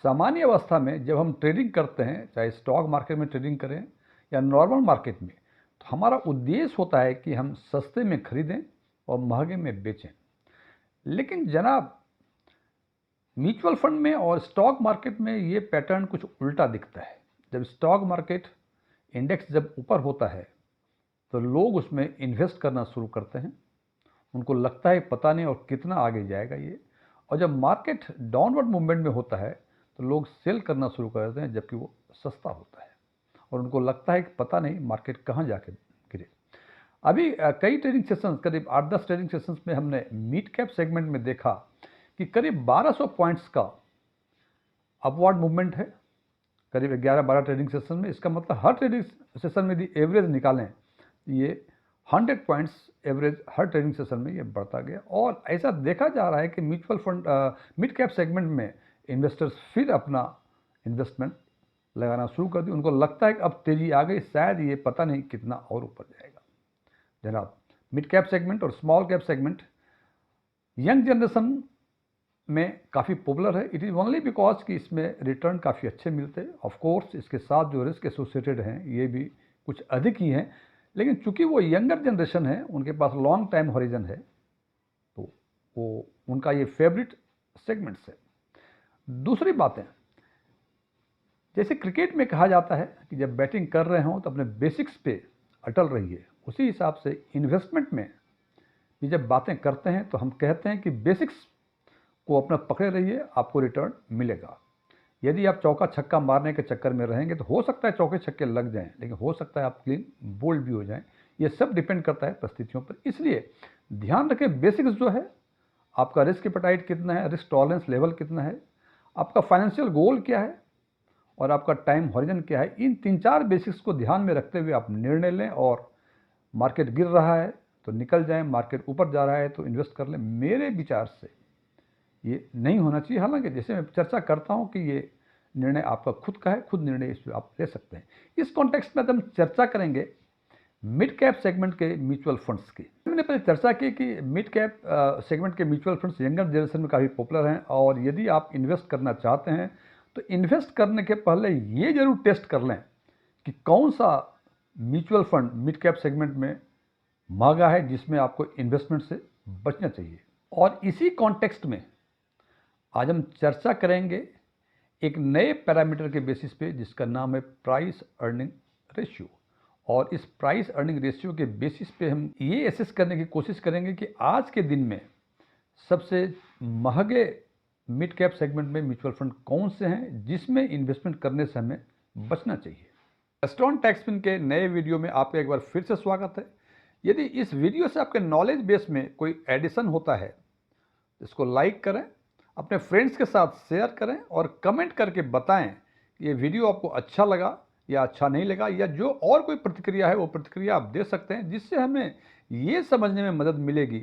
सामान्य अवस्था में जब हम ट्रेडिंग करते हैं, चाहे स्टॉक मार्केट में ट्रेडिंग करें या नॉर्मल मार्केट में, तो हमारा उद्देश्य होता है कि हम सस्ते में खरीदें और महंगे में बेचें। लेकिन जनाब, म्यूचुअल फंड में और स्टॉक मार्केट में ये पैटर्न कुछ उल्टा दिखता है। जब स्टॉक मार्केट इंडेक्स जब ऊपर होता है तो लोग उसमें इन्वेस्ट करना शुरू करते हैं। उनको लगता है पता नहीं और कितना आगे जाएगा ये। और जब मार्केट डाउनवर्ड मूवमेंट में होता है तो लोग सेल करना शुरू कर देते हैं, जबकि वो सस्ता होता है और उनको लगता है कि पता नहीं मार्केट कहाँ जाके गिरे। अभी कई ट्रेडिंग सेशंस, करीब 8-10 ट्रेडिंग सेशंस में हमने मिड कैप सेगमेंट में देखा कि करीब 1200 पॉइंट्स का अपवर्ड मूवमेंट है करीब 11-12 ट्रेडिंग सेशन में। इसका मतलब हर ट्रेडिंग सेशन में यदि एवरेज निकालें, ये 100 पॉइंट्स एवरेज हर ट्रेडिंग सेशन में ये बढ़ता गया। और ऐसा देखा जा रहा है कि mutual fund mid cap segment में इन्वेस्टर्स फिर अपना इन्वेस्टमेंट लगाना शुरू कर दी। उनको लगता है कि अब तेजी आ गई, शायद ये पता नहीं कितना और ऊपर जाएगा। जनाब, मिड कैप सेगमेंट और small cap segment young generation में काफ़ी पॉपुलर है। इट इज़ ओनली बिकॉज कि इसमें रिटर्न काफ़ी अच्छे मिलते हैं। ऑफ कोर्स इसके साथ जो रिस्क एसोसिएटेड हैं ये भी कुछ अधिक ही हैं, लेकिन चूंकि वो यंगर जनरेशन है, उनके पास लॉन्ग टाइम हॉरिजन है, तो वो उनका ये फेवरेट सेगमेंट्स है। दूसरी बातें, जैसे क्रिकेट में कहा जाता है कि जब बैटिंग कर रहे हों तो अपने बेसिक्स पे अटल रहिए, उसी हिसाब से इन्वेस्टमेंट में भी जब बातें करते हैं तो हम कहते हैं कि बेसिक्स को अपना पकड़े रहिए, आपको रिटर्न मिलेगा। यदि आप चौका छक्का मारने के चक्कर में रहेंगे तो हो सकता है चौके छक्के लग जाएं, लेकिन हो सकता है आप क्लीन बोल्ड भी हो जाएं। ये सब डिपेंड करता है परिस्थितियों पर। इसलिए ध्यान रखें, बेसिक्स जो है, आपका रिस्क एपेटाइट कितना है, रिस्क टॉलरेंस लेवल कितना है, आपका फाइनेंशियल गोल क्या है और आपका टाइम हॉरिजन क्या है। इन 3-4 बेसिक्स को ध्यान में रखते हुए आप निर्णय लें। और मार्केट गिर रहा है तो निकल जाएं, मार्केट ऊपर जा रहा है तो इन्वेस्ट कर लें। मेरे विचार से ये नहीं होना चाहिए। हालांकि जैसे मैं चर्चा करता हूं कि ये निर्णय आपका खुद का है, खुद निर्णय इस पर आप ले सकते हैं। इस कॉन्टेक्स्ट में हम चर्चा करेंगे मिड कैप सेगमेंट के म्यूचुअल फंड्स की। मैंने पहले चर्चा की कि मिड कैप सेगमेंट के म्यूचुअल फंड्स यंगर जनरेशन में काफ़ी पॉपुलर हैं। और यदि आप इन्वेस्ट करना चाहते हैं तो इन्वेस्ट करने के पहले ये जरूर टेस्ट कर लें कि कौन सा mutual fund mid cap segment में महंगा है, जिसमें आपको इन्वेस्टमेंट से बचना चाहिए। और इसी कॉन्टेक्स्ट में आज हम चर्चा करेंगे एक नए पैरामीटर के बेसिस पे, जिसका नाम है प्राइस अर्निंग रेशियो। और इस प्राइस अर्निंग रेशियो के बेसिस पे हम ये एसेस करने की कोशिश करेंगे कि आज के दिन में सबसे महंगे मिड कैप सेगमेंट में म्यूचुअल फंड कौन से हैं, जिसमें इन्वेस्टमेंट करने से हमें बचना चाहिए। रेस्टोरेंट टैक्सपिन के नए वीडियो में आपका एक बार फिर से स्वागत है। यदि इस वीडियो से आपके नॉलेज बेस में कोई एडिशन होता है तो इसको लाइक करें, अपने फ्रेंड्स के साथ शेयर करें और कमेंट करके बताएं कि ये वीडियो आपको अच्छा लगा या अच्छा नहीं लगा, या जो और कोई प्रतिक्रिया है वो प्रतिक्रिया आप दे सकते हैं, जिससे हमें ये समझने में मदद मिलेगी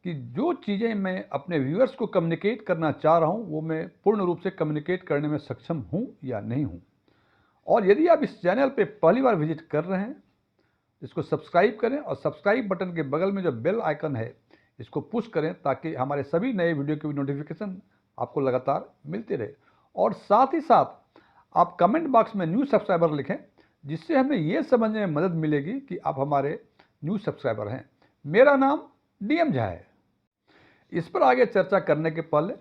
कि जो चीज़ें मैं अपने व्यूअर्स को कम्युनिकेट करना चाह रहा हूँ वो मैं पूर्ण रूप से कम्युनिकेट करने में सक्षम हूँ या नहीं हूँ। और यदि आप इस चैनल पर पहली बार विजिट कर रहे हैं, इसको सब्सक्राइब करें और सब्सक्राइब बटन के बगल में जो बेल आइकन है इसको पुश करें, ताकि हमारे सभी नए वीडियो की नोटिफिकेशन आपको लगातार मिलती रहे। और साथ ही साथ आप कमेंट बॉक्स में न्यू सब्सक्राइबर लिखें, जिससे हमें यह समझने में मदद मिलेगी कि आप हमारे न्यू सब्सक्राइबर हैं। मेरा नाम डीएम झा है। इस पर आगे चर्चा करने के पहले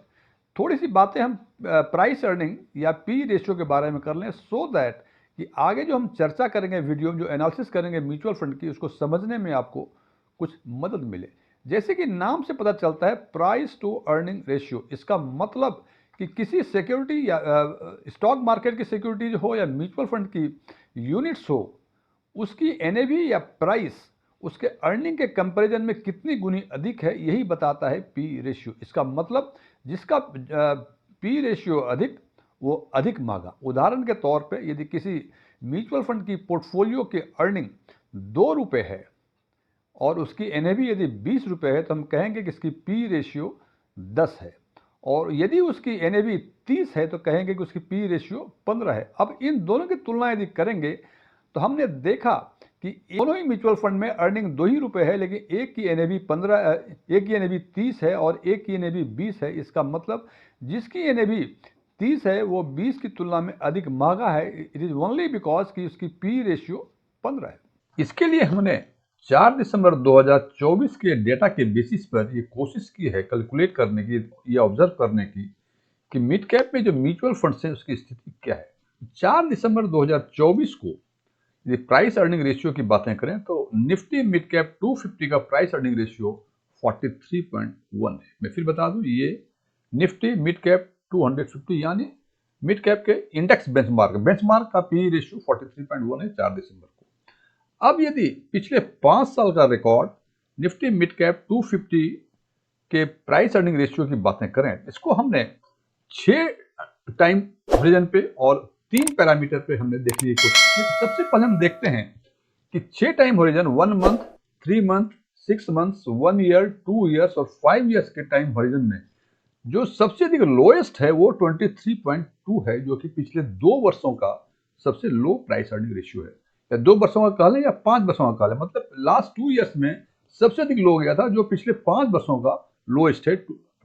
थोड़ी सी बातें हम प्राइस अर्निंग या पी रेशियो के बारे में कर लें, सो दैट कि आगे जो हम चर्चा करेंगे, वीडियो में जो एनालिसिस करेंगे म्यूचुअल फंड की, उसको समझने में आपको कुछ मदद मिले। जैसे कि नाम से पता चलता है प्राइस टू अर्निंग रेशियो, इसका मतलब कि किसी सिक्योरिटी या स्टॉक मार्केट की सिक्योरिटीज हो या म्यूचुअल फंड की यूनिट्स हो, उसकी एनएवी या प्राइस उसके अर्निंग के कंपैरिजन में कितनी गुनी अधिक है, यही बताता है पी रेशियो। इसका मतलब जिसका पी रेशियो अधिक, वो अधिक महंगा। उदाहरण के तौर पे यदि किसी म्यूचुअल फंड की पोर्टफोलियो की अर्निंग 2 रुपये है और उसकी एनएवी यदि 20 रुपये है, तो हम कहेंगे कि इसकी पी रेशियो 10 है। और यदि उसकी एनएवी 30 है तो कहेंगे कि उसकी पी रेशियो 15 है। अब इन दोनों की तुलना यदि करेंगे तो हमने देखा कि दोनों ही म्यूचुअल फंड में अर्निंग 2 ही रुपये है, लेकिन एक की एनएवी 30 है और एक की एनएवी 20 है। इसका मतलब जिसकी एनएवी 30 है वो 20 की तुलना में अधिक महंगा है। इट इज ओनली बिकॉज कि उसकी पी रेशियो 15 है। इसके लिए हमने 4 दिसंबर 2024 के डेटा के बेसिस पर ये कोशिश की है कैलकुलेट करने की, ये ऑब्जर्व करने की कि मिड कैप में जो म्यूचुअल फंड्स है उसकी स्थिति क्या है। 4 दिसंबर 2024 को यदि प्राइस अर्निंग रेशियो की बातें करें तो निफ्टी मिड कैप 250 का प्राइस अर्निंग रेशियो 43.1 है। मैं फिर बता दूं, ये निफ्टी मिड कैप 250 यानी मिड कैप के इंडेक्स बेंचमार्क का पी रेशियो 43.1 है 4 दिसंबर को। अब यदि पिछले 5 साल का रिकॉर्ड निफ्टी मिड कैप 250 के प्राइस अर्निंग रेशियो की बातें करें, इसको हमने 6 टाइम हॉरिजन पे और 3 पैरामीटर पे हमने देखने की कोशिश की। सबसे पहले हम देखते हैं कि 6 time horizon 1 month, 3 month, 6 months, 1 year, 2 years और 5 ईयर्स के टाइम हॉरिजन में जो सबसे अधिक लोएस्ट है वो 23.2 है, जो कि पिछले 2 वर्षों का सबसे लो प्राइस अर्निंग रेशियो है। या 2 वर्षों का कह लें या 5 वर्षों का कह लें, मतलब लास्ट 2 ईयर्स में सबसे अधिक लो गया था, जो पिछले 5 वर्षों का लोएस्ट है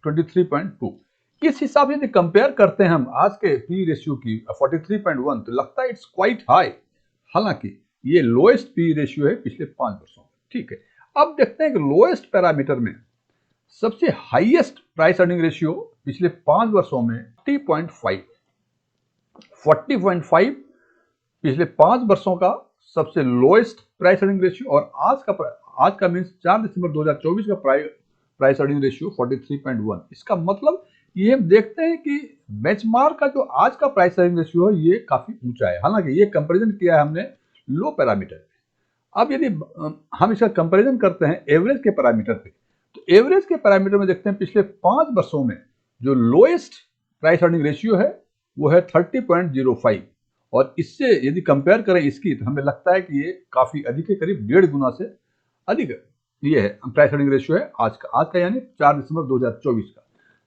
23.2। इस हिसाब से यदि कंपेयर करते हैं हम आज के पी रेशियो की 43.1 तो लगता है इट्स क्वाइट हाई, हालांकि ये लोएस्ट पी रेशियो है पिछले 5 वर्षों में। ठीक है, अब देखते हैं कि लोएस्ट पैरामीटर में सबसे हाईएस्ट प्राइस अर्निंग रेशियो पिछले 5 वर्षों में 40.5 पिछले 5 वर्षों का सबसे लोएस्ट प्राइस अर्निंग रेशियो, और आज का मीन्स 4 दिसंबर 2024 का प्राइस अर्निंग रेशियो 43.1। इसका मतलब ये हम देखते हैं कि बेंचमार्क का जो आज का प्राइस अर्निंग रेशियो है ये काफी ऊंचा है, हालांकि ये कंपैरिजन किया है हमने लो पैरामीटर पे। अब यदि हम इसका कंपैरिजन करते हैं एवरेज के पैरामीटर पे, तो एवरेज के पैरामीटर में देखते हैं पिछले 5 वर्षों में जो लोएस्ट प्राइस अर्निंग रेशियो है वो है 30.05, और इससे यदि कंपेयर करें इसकी तो हमें लगता है कि ये काफी अधिक है, करीब 1.5 गुना से अधिक ये है प्राइस अर्निंग रेशियो है आज का यानी 4 दिसंबर 2024 का।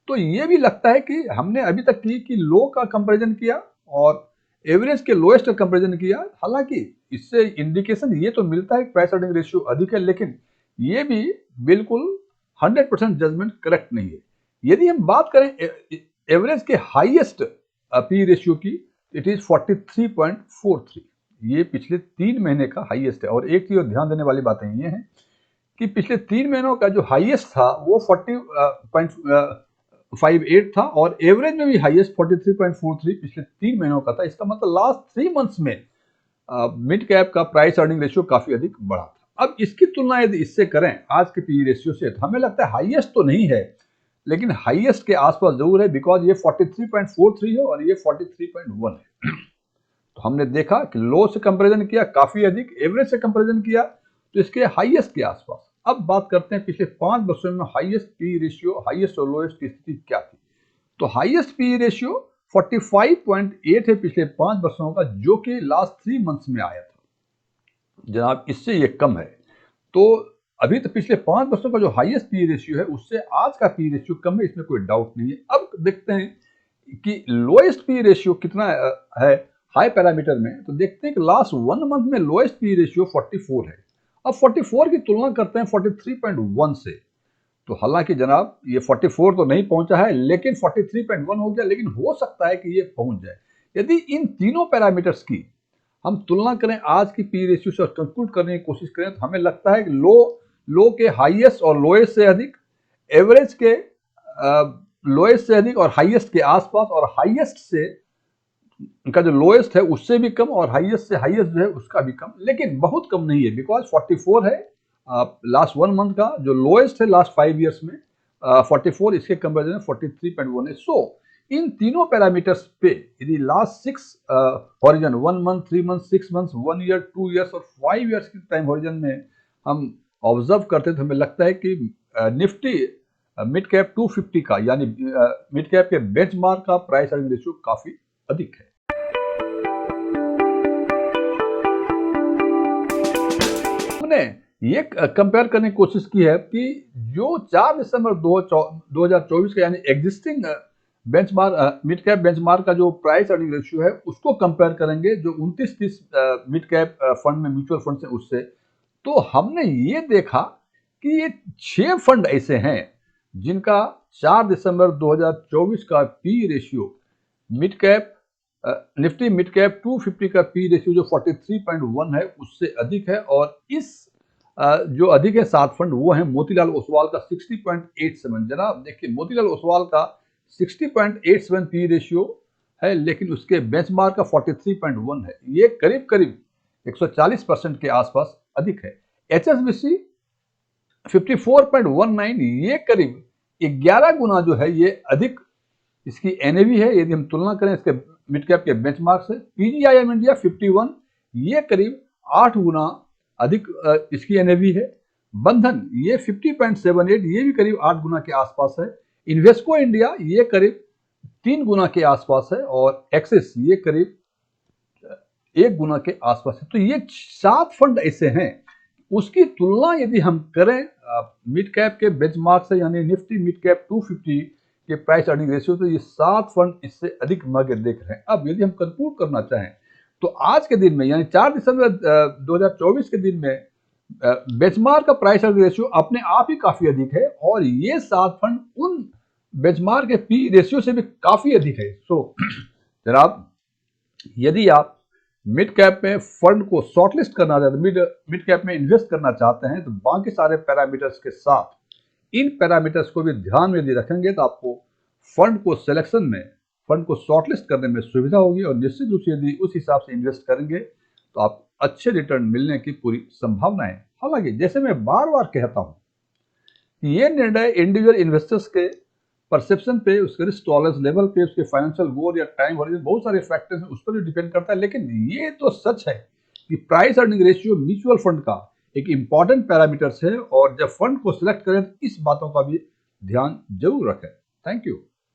तो ये भी लगता है कि हमने अभी तक की कि लो का कंपैरिजन किया और एवरेज के लोएस्ट का कंपैरिजन किया, हालांकि इससे इंडिकेशन ये तो मिलता है कि प्राइस अर्निंग रेशियो अधिक है, लेकिन ये भी बिल्कुल 100% जजमेंट करेक्ट नहीं है। यदि हम बात करें एवरेज के हाईएस्ट पी रेशियो की, इट इज 43.43, ये पिछले 3 महीने का हाईएस्ट है। और एक चीज ध्यान देने वाली बातें ये हैं कि पिछले 3 महीनों का जो हाईएस्ट था वो 40.58 था, और एवरेज में भी हाईएस्ट 43.43 पिछले 3 महीनों का था। इसका मतलब लास्ट 3 मंथ्स में मिड कैप का प्राइस अर्निंग रेशियो काफी अधिक बढ़ा था। अब इसकी तुलना यदि इससे करें आज के पी रेशियो से, तो हमें लगता है हाईएस्ट तो नहीं है, लेकिन हाईएस्ट के आसपास जरूर है, बिकॉज ये 43.43 है और ये 43.1 है। तो हमने देखा कि लो से कंपैरिजन किया काफी अधिक, एवरेज से कंपैरिजन किया तो इसके हाईएस्ट के आसपास। अब बात करते हैं पिछले 5 वर्षों में हाईएस्ट पी रेशियो, हाईएस्ट और लोएस्ट की स्थिति क्या थी। तो हाईएस्ट पी रेशियो 45.8 है पिछले 5 वर्षों का, जो कि लास्ट 3 मंथ्स में आया था। जनाब इससे ये कम है। तो अभी तो पिछले 5 वर्षों का जो हाईएस्ट पी रेशियो है उससे आज का पी रेशियो कम है, इसमें कोई डाउट नहीं है। अब देखते हैं कि लोएस्ट पी रेशियो कितना है हाई पैरामीटर में, तो देखते हैं कि लास्ट 1 मंथ में लोएस्ट पी रेशियो 44 है। अब 44 की तुलना करते हैं 43.1 से, तो हालांकि जनाब ये 44 तो नहीं पहुंचा है, लेकिन 43.1 हो गया, लेकिन हो सकता है कि ये पहुंच जाए। यदि इन तीनों पैरामीटर्स की हम तुलना करें आज की पी रेशियो से और कंक्लूड करने की कोशिश करें, तो हमें लगता है कि लो के हाईएस्ट और लोएस्ट से अधिक, एवरेज के लोएस्ट से अधिक और हाईएस्ट के आसपास, और हाईएस्ट से उनका जो लोएस्ट है उससे भी कम, और हाईएस्ट से हाईएस्ट जो है उसका भी कम, लेकिन बहुत कम नहीं है, बिकॉज 44 है लास्ट 1 मंथ का, जो लोएस्ट है लास्ट 5 ईयर्स में 44, इसके कंपेरिजन में 43.1 है। सो इन तीनों पैरामीटर्स पे यदि last 6 horizon 1 month, 3 month, 6 month, 1 year, 2 years और 5 ईयर्स की टाइम हॉरिजन में हम ऑब्जर्व करते तो हमें लगता है कि निफ्टी मिड कैप 250 का यानी मिड कैप के बेंचमार्क का प्राइस अर्निंग रेशियो काफी अधिक है। हमने ये कंपेयर करने की कोशिश की है कि जो 4 दिसंबर 2024 का यानी existing benchmark mid cap benchmark का जो प्राइस अर्निंग रेशियो है उसको कंपेयर करेंगे जो 29-30 मिड कैप फंड में म्यूचुअल फंड से उससे, तो हमने ये देखा कि ये 6 फंड ऐसे हैं जिनका 4 दिसंबर 2024 का P ratio mid cap Nifty mid cap 250 का पी रेशियो जो 43.1 है उससे अधिक है, और इस जो अधिक है 7 फंड वो है मोतीलाल ओसवाल का 60.87। जनाब देखिए मोतीलाल ओसवाल का 60.87 पी रेशियो है, लेकिन उसके बेंचमार्क का 43.1 है, ये करीब करीब 140% के आसपास अधिक है। HSBC 54.19, ये करीब 11 गुना जो है ये अधिक इसकी एनएवी है यदि हम तुलना करें इसके मिड कैप के बेंचमार्क से। पीजीआईएम इंडिया 51, ये करीब 8 गुना अधिक इसकी एनएवी है। बंधन ये 50.78, ये भी करीब 8 गुना के आसपास है। इन्वेस्को इंडिया ये करीब 3 गुना के आसपास है, और एक्सिस ये करीब 1 गुना के आसपास है। तो ये 7 फंड ऐसे हैं, उसकी तुलना यदि हम करें मिड कैप के बेंचमार्क से, यानी निफ्टी मिड कैप 250 के प्राइस अर्निंग रेशियो, तो ये 7 फंड इससे अधिक महंगे देख रहे हैं। अब यदि हम कंक्लूड करना चाहें तो आज के दिन में यानी 4 दिसंबर 2024 के दिन में बेंचमार्क का प्राइस अर्निंग रेशियो अपने आप ही काफी अधिक है, और ये 7 फंड उन बेंचमार्क के पी रेशियो से भी काफी अधिक है। सो जनाब यदि आप मिड कैप में फंड को शॉर्टलिस्ट करना चाहते हैं, मिड कैप में इन्वेस्ट करना चाहते हैं, तो बाकी सारे पैरामीटर्स के साथ इन पैरामीटर्स को भी ध्यान में यदि रखेंगे तो आपको फंड को सिलेक्शन में, फंड को शॉर्टलिस्ट करने में सुविधा होगी, और निश्चित रूप से यदि उस हिसाब से इन्वेस्ट करेंगे तो आप अच्छे रिटर्न मिलने की पूरी संभावना है। हालांकि जैसे मैं बार बार कहता हूं, ये निर्णय इंडिविजुअल इन्वेस्टर्स के परसेप्शन पे, उसके रिस्क टॉलरेंस लेवल पे, उसके फाइनेंशियल गोल या टाइम हॉरिजन, बहुत सारे फैक्टर्स हैं, उस पर भी डिपेंड करता है। लेकिन ये तो सच है कि price earning ratio mutual fund का एक इंपॉर्टेंट पैरामीटर्स है, और जब फंड को सिलेक्ट करें तो इस बातों का भी ध्यान जरूर रखें। Thank you.